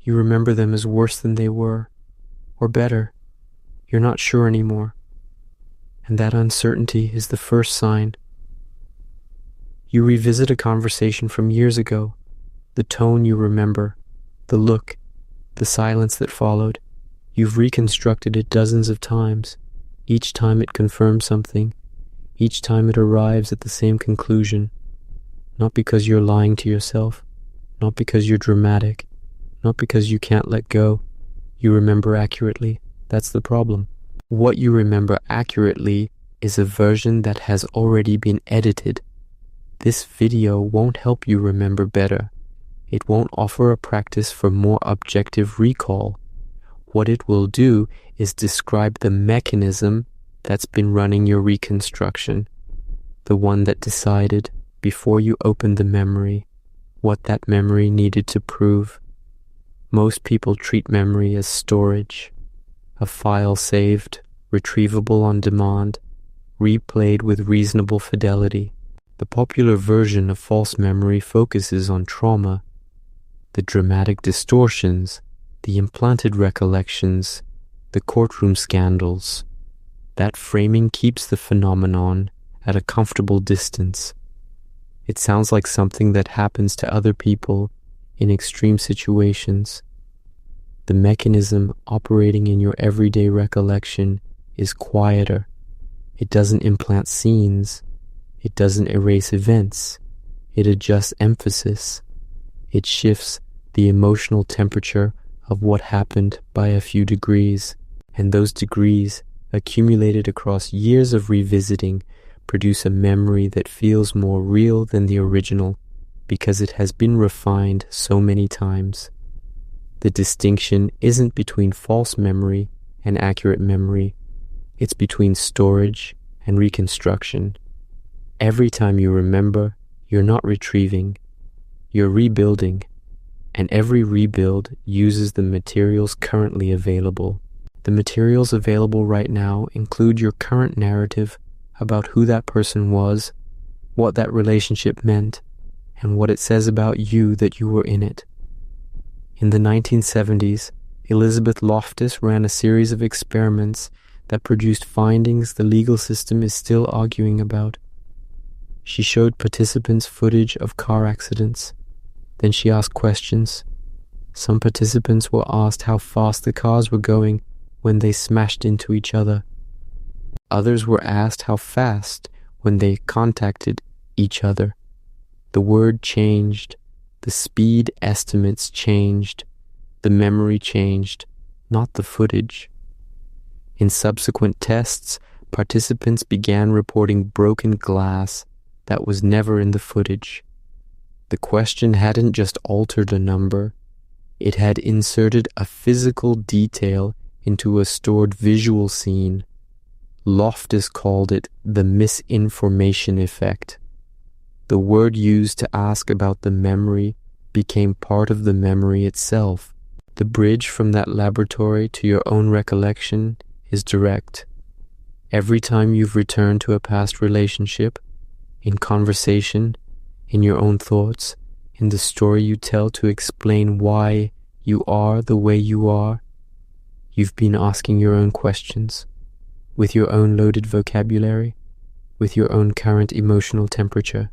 You remember them as worse than they were, or better. You're not sure anymore. And that uncertainty is the first sign. You revisit a conversation from years ago, the tone you remember, the look, the silence that followed. You've reconstructed it dozens of times. Each time it confirms something. Each time it arrives at the same conclusion. Not because you're lying to yourself, not because you're dramatic, not because you can't let go. You remember accurately. That's the problem. What you remember accurately is a version that has already been edited. This video won't help you remember better. It won't offer a practice for more objective recall. What it will do is describe the mechanism that's been running your reconstruction, the one that decided, before you opened the memory, what that memory needed to prove. Most people treat memory as storage, a file saved, retrievable on demand, replayed with reasonable fidelity. The popular version of false memory focuses on trauma, the dramatic distortions, the implanted recollections, the courtroom scandals. That framing keeps the phenomenon at a comfortable distance. It sounds like something that happens to other people in extreme situations. The mechanism operating in your everyday recollection is quieter. It doesn't implant scenes. It doesn't erase events. It adjusts emphasis. It shifts the emotional temperature of what happened by a few degrees. And those degrees, accumulated across years of revisiting, produce a memory that feels more real than the original because it has been refined so many times. The distinction isn't between false memory and accurate memory. It's between storage and reconstruction. Every time you remember, you're not retrieving, you're rebuilding, and every rebuild uses the materials currently available. The materials available right now include your current narrative about who that person was, what that relationship meant, and what it says about you that you were in it. In the 1970s, Elizabeth Loftus ran a series of experiments that produced findings the legal system is still arguing about. She showed participants footage of car accidents. Then she asked questions. Some participants were asked how fast the cars were going when they smashed into each other. Others were asked how fast when they contacted each other. The word changed, the speed estimates changed, the memory changed, not the footage. In subsequent tests, participants began reporting broken glass that was never in the footage. The question hadn't just altered a number, it had inserted a physical detail into a stored visual scene. Loftus called it the misinformation effect. The word used to ask about the memory became part of the memory itself. The bridge from that laboratory to your own recollection is direct. Every time you've returned to a past relationship, in conversation, in your own thoughts, in the story you tell to explain why you are the way you are, you've been asking your own questions, with your own loaded vocabulary, with your own current emotional temperature,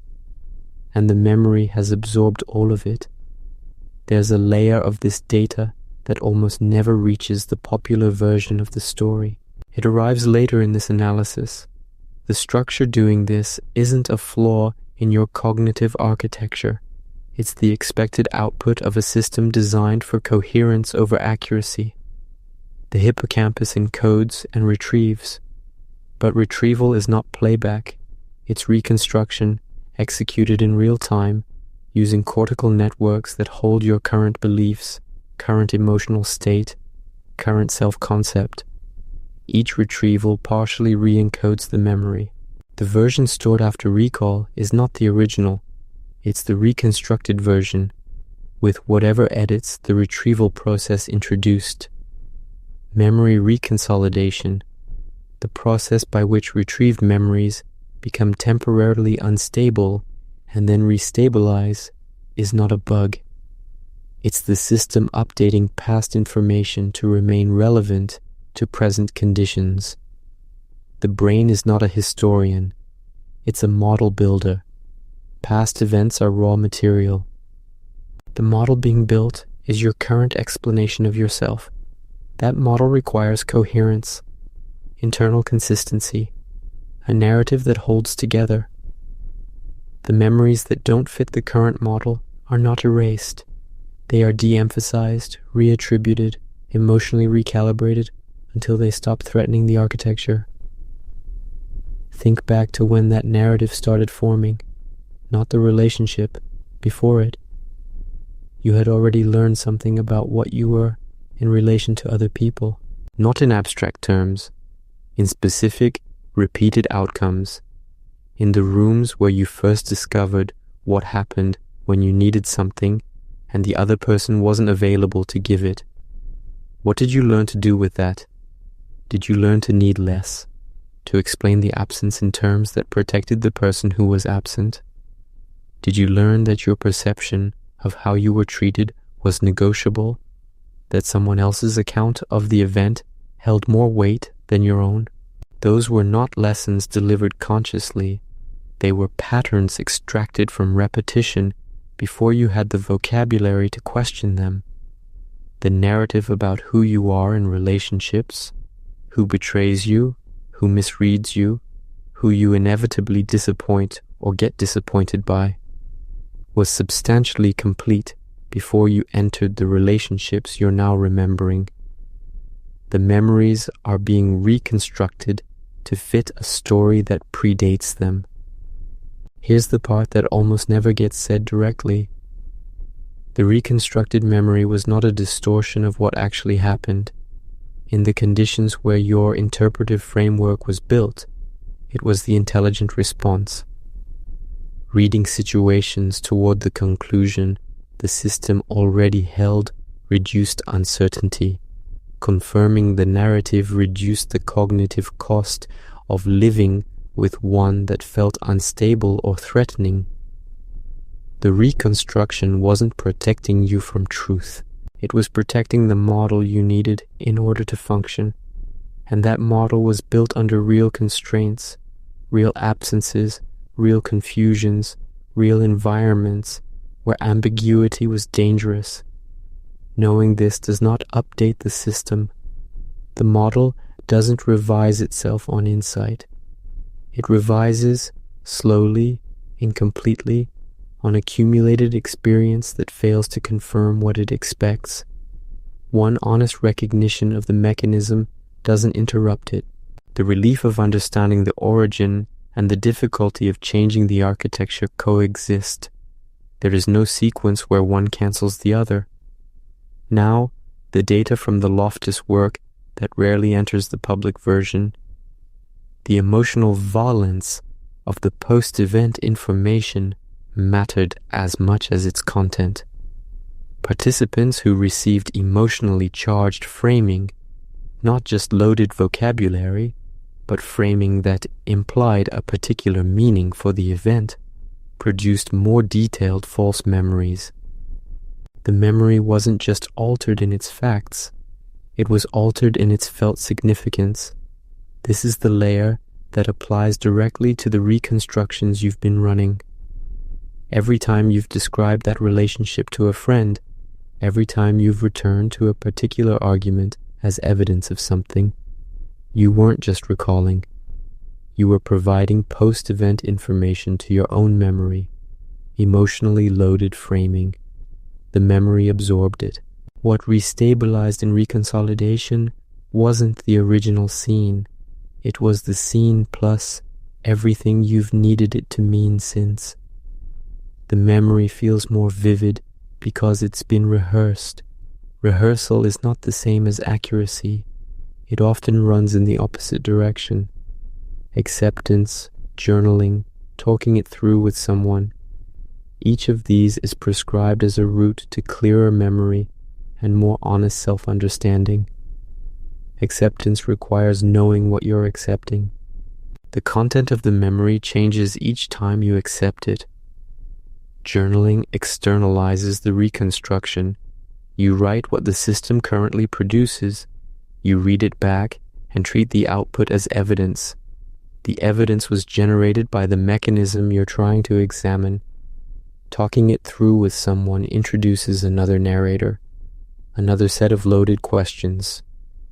and the memory has absorbed all of it. There's a layer of this data that almost never reaches the popular version of the story. It arrives later in this analysis. The structure doing this isn't a flaw in your cognitive architecture. It's the expected output of a system designed for coherence over accuracy. The hippocampus encodes and retrieves. But retrieval is not playback. It's reconstruction, executed in real time, using cortical networks that hold your current beliefs, current emotional state, current self-concept. Each retrieval partially re-encodes the memory. The version stored after recall is not the original. It's the reconstructed version, with whatever edits the retrieval process introduced. Memory reconsolidation, the process by which retrieved memories become temporarily unstable and then restabilize, is not a bug. It's the system updating past information to remain relevant to present conditions. The brain is not a historian. It's a model builder. Past events are raw material. The model being built is your current explanation of yourself. That model requires coherence, internal consistency, a narrative that holds together. The memories that don't fit the current model are not erased. They are de-emphasized, reattributed, emotionally recalibrated until they stop threatening the architecture. Think back to when that narrative started forming, not the relationship, before it. You had already learned something about what you were in relation to other people, not in abstract terms, in specific, repeated outcomes, in the rooms where you first discovered what happened when you needed something and the other person wasn't available to give it. What did you learn to do with that? Did you learn to need less, to explain the absence in terms that protected the person who was absent? Did you learn that your perception of how you were treated was negotiable, that someone else's account of the event held more weight than your own? Those were not lessons delivered consciously. They were patterns extracted from repetition before you had the vocabulary to question them. The narrative about who you are in relationships, who betrays you, who misreads you, who you inevitably disappoint or get disappointed by, was substantially complete before you entered the relationships you're now remembering. The memories are being reconstructed to fit a story that predates them. Here's the part that almost never gets said directly. The reconstructed memory was not a distortion of what actually happened. In the conditions where your interpretive framework was built, it was the intelligent response. Reading situations toward the conclusion the system already held reduced uncertainty. Confirming the narrative reduced the cognitive cost of living with one that felt unstable or threatening. The reconstruction wasn't protecting you from truth. It was protecting the model you needed in order to function. And that model was built under real constraints, real absences, real confusions, real environments where ambiguity was dangerous. Knowing this does not update the system. The model doesn't revise itself on insight. It revises slowly, incompletely, on accumulated experience that fails to confirm what it expects. One honest recognition of the mechanism doesn't interrupt it. The relief of understanding the origin and the difficulty of changing the architecture coexist. There is no sequence where one cancels the other. Now, the data from the Loftus work that rarely enters the public version, the emotional valence of the post-event information mattered as much as its content. Participants who received emotionally charged framing, not just loaded vocabulary, but framing that implied a particular meaning for the event, produced more detailed false memories. The memory wasn't just altered in its facts, it was altered in its felt significance. This is the layer that applies directly to the reconstructions you've been running. Every time you've described that relationship to a friend, every time you've returned to a particular argument as evidence of something, you weren't just recalling. You were providing post-event information to your own memory, emotionally loaded framing. The memory absorbed it. What restabilized in reconsolidation wasn't the original scene. It was the scene plus everything you've needed it to mean since. The memory feels more vivid because it's been rehearsed. Rehearsal is not the same as accuracy. It often runs in the opposite direction. Acceptance, journaling, talking it through with someone. Each of these is prescribed as a route to clearer memory and more honest self-understanding. Acceptance requires knowing what you're accepting. The content of the memory changes each time you accept it. Journaling externalizes the reconstruction You write what the system currently produces. You read it back and treat the output as evidence. The evidence was generated by the mechanism you're trying to examine. Talking it through with someone introduces another narrator, another set of loaded questions.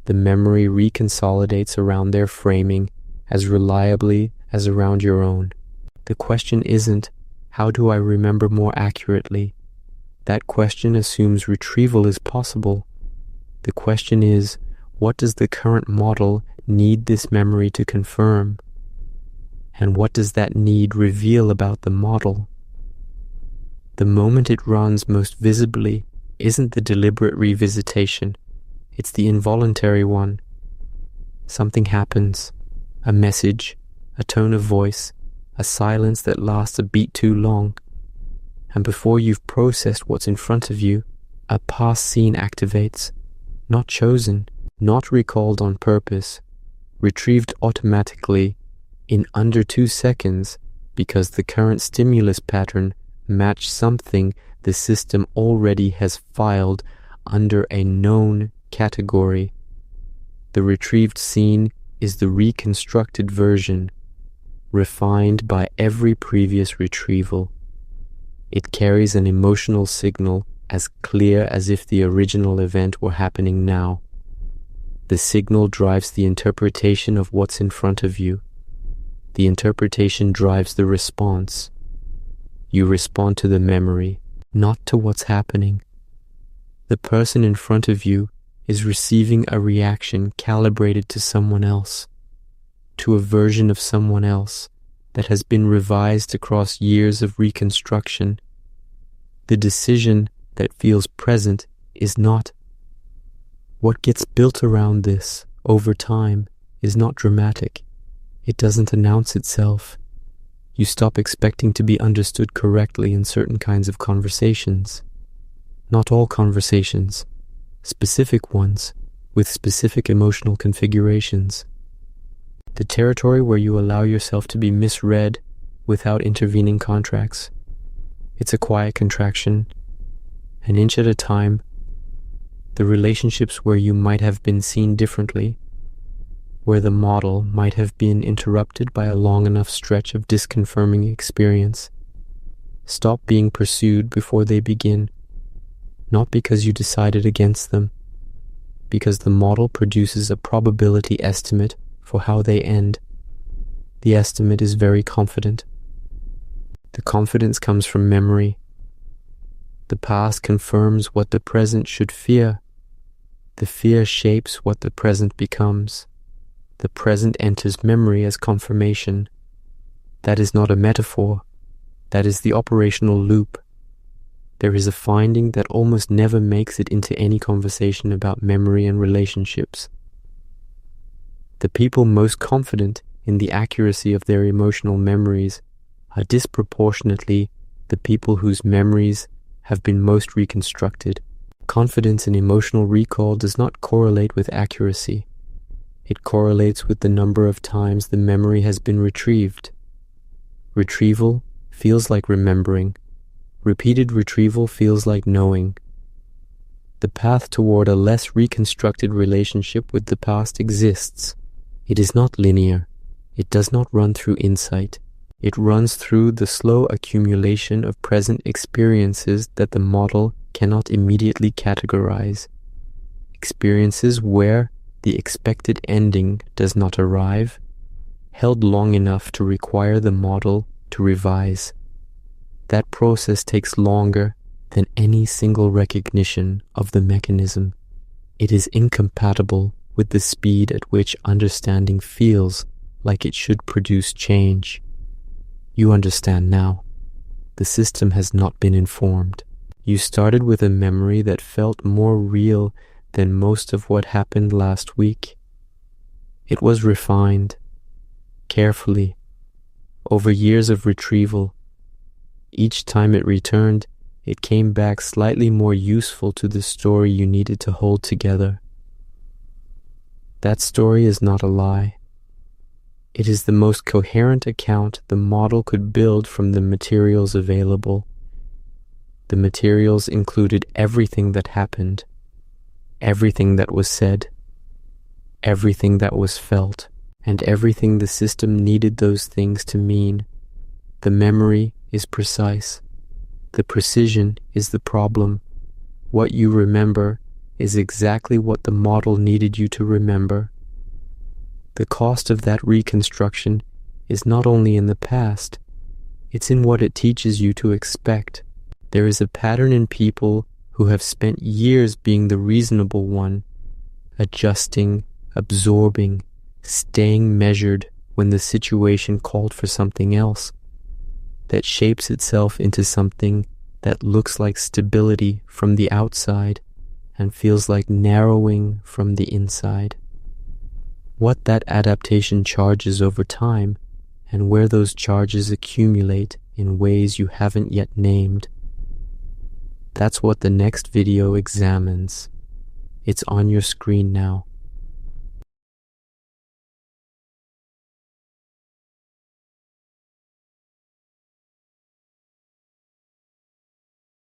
The memory reconsolidates around their framing as reliably as around your own. The question isn't, how do I remember more accurately? That question assumes retrieval is possible. The question is, what does the current model need this memory to confirm? And what does that need reveal about the model? The moment it runs most visibly isn't the deliberate revisitation, it's the involuntary one. Something happens, a message, a tone of voice, a silence that lasts a beat too long, and before you've processed what's in front of you, a past scene activates, not chosen, not recalled on purpose, retrieved automatically in under 2 seconds because the current stimulus pattern matched something the system already has filed under a known category. The retrieved scene is the reconstructed version, refined by every previous retrieval. It carries an emotional signal as clear as if the original event were happening now. The signal drives the interpretation of what's in front of you. The interpretation drives the response. You respond to the memory, not to what's happening. The person in front of you is receiving a reaction calibrated to someone else, to a version of someone else that has been revised across years of reconstruction. The decision that feels present is not. What gets built around this over time is not dramatic. It doesn't announce itself. You stop expecting to be understood correctly in certain kinds of conversations. Not all conversations, specific ones with specific emotional configurations. The territory where you allow yourself to be misread without intervening contracts. It's a quiet contraction, an inch at a time. The relationships where you might have been seen differently, where the model might have been interrupted by a long enough stretch of disconfirming experience. Stop being pursued before they begin, not because you decided against them, because the model produces a probability estimate for how they end. The estimate is very confident. The confidence comes from memory. The past confirms what the present should fear. The fear shapes what the present becomes. The present enters memory as confirmation. That is not a metaphor. That is the operational loop. There is a finding that almost never makes it into any conversation about memory and relationships. The people most confident in the accuracy of their emotional memories are disproportionately the people whose memories have been most reconstructed. Confidence in emotional recall does not correlate with accuracy. It correlates with the number of times the memory has been retrieved. Retrieval feels like remembering. Repeated retrieval feels like knowing. The path toward a less reconstructed relationship with the past exists. It is not linear. It does not run through insight. It runs through the slow accumulation of present experiences that the model cannot immediately categorize. Experiences where the expected ending does not arrive, held long enough to require the model to revise. That process takes longer than any single recognition of the mechanism. It is incompatible with the speed at which understanding feels like it should produce change. You understand now. The system has not been informed. You started with a memory that felt more real than most of what happened last week. It was refined, carefully, over years of retrieval. Each time it returned, it came back slightly more useful to the story you needed to hold together. That story is not a lie. It is the most coherent account the model could build from the materials available. The materials included everything that happened, everything that was said, everything that was felt, and everything the system needed those things to mean. The memory is precise. The precision is the problem. What you remember is exactly what the model needed you to remember. The cost of that reconstruction is not only in the past, it's in what it teaches you to expect. There is a pattern in people who have spent years being the reasonable one, adjusting, absorbing, staying measured when the situation called for something else, that shapes itself into something that looks like stability from the outside and feels like narrowing from the inside. What that adaptation charges over time and where those charges accumulate in ways you haven't yet named. That's what the next video examines. It's on your screen now.